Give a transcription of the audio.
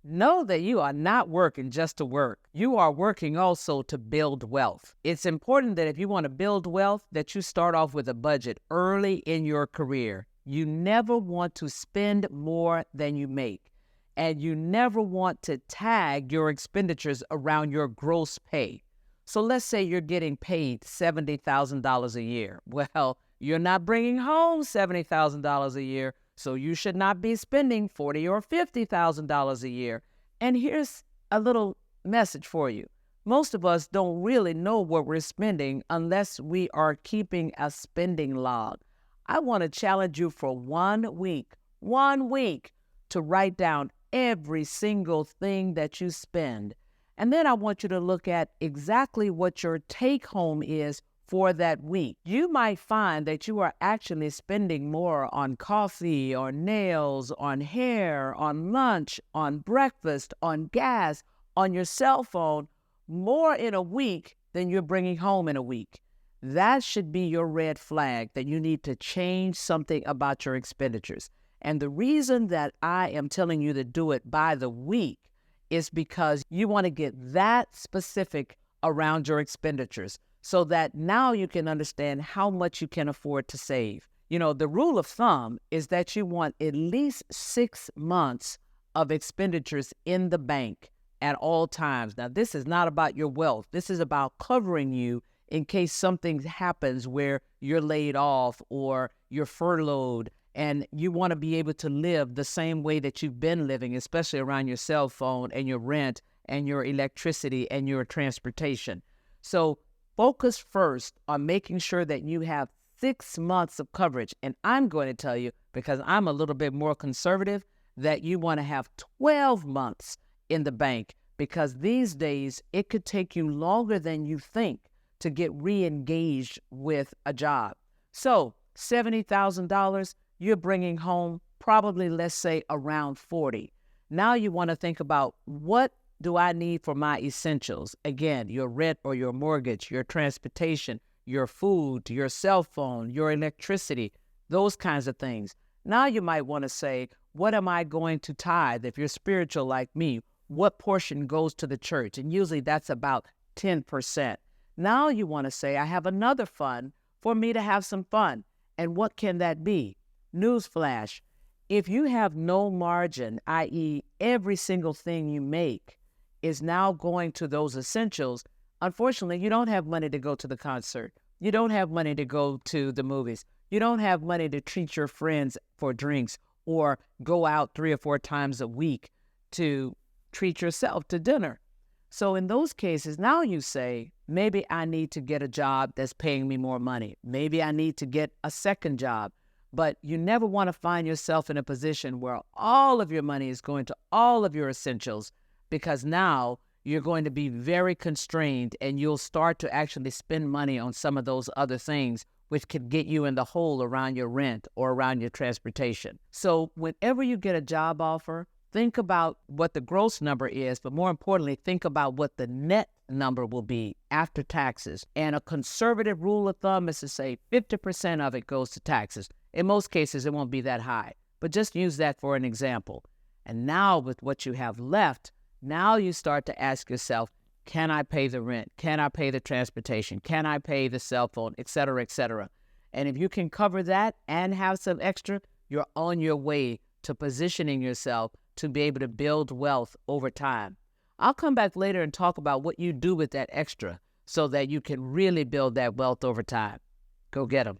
Know that you are not working just to work. You are working also to build wealth. It's important that if you want to build wealth, that you start off with a budget early in your career. You never want to spend more than you make. And you never want to tag your expenditures around your gross pay. So let's say you're getting paid $70,000 a year. Well, you're not bringing home $70,000 a year, so you should not be spending $40,000 or $50,000 a year. And here's a little message for you. Most of us don't really know what we're spending unless we are keeping a spending log. I want to challenge you for 1 week, to write down every single thing that you spend. And then I want you to look at exactly what your take home is for that week. You might find that you are actually spending more on coffee, on nails, on hair, on lunch, on breakfast, on gas, on your cell phone, more in a week than you're bringing home in a week. That should be your red flag that you need to change something about your expenditures. And the reason that I am telling you to do it by the week is because you want to get that specific around your expenditures so that now you can understand how much you can afford to save. You know, the rule of thumb is that you want at least 6 months of expenditures in the bank at all times. Now, this is not about your wealth. This is about covering you in case something happens where you're laid off or you're furloughed, and you want to be able to live the same way that you've been living, especially around your cell phone and your rent and your electricity and your transportation. So focus first on making sure that you have 6 months of coverage. And I'm going to tell you, because I'm a little bit more conservative, that you want to have 12 months in the bank, because these days it could take you longer than you think to get re-engaged with a job. So $70,000, you're bringing home probably, let's say, around 40. Now you want to think about, what do I need for my essentials? Again, your rent or your mortgage, your transportation, your food, your cell phone, your electricity, those kinds of things. Now you might want to say, what am I going to tithe? If you're spiritual like me, what portion goes to the church? And usually that's about 10%. Now you want to say, I have another fund for me to have some fun. And what can that be? Newsflash, if you have no margin, i.e. every single thing you make is now going to those essentials, unfortunately, you don't have money to go to the concert. You don't have money to go to the movies. You don't have money to treat your friends for drinks or go out 3 or 4 times a week to treat yourself to dinner. So in those cases, now you say, maybe I need to get a job that's paying me more money. Maybe I need to get a second job. But you never want to find yourself in a position where all of your money is going to all of your essentials, because now you're going to be very constrained and you'll start to actually spend money on some of those other things, which could get you in the hole around your rent or around your transportation. So whenever you get a job offer, think about what the gross number is, but more importantly, think about what the net number will be after taxes. And a conservative rule of thumb is to say 50% of it goes to taxes. In most cases, it won't be that high, but just use that for an example. And now with what you have left, now you start to ask yourself, can I pay the rent? Can I pay the transportation? Can I pay the cell phone, et cetera, et cetera? And if you can cover that and have some extra, you're on your way to positioning yourself to be able to build wealth over time. I'll come back later and talk about what you do with that extra so that you can really build that wealth over time. Go get them.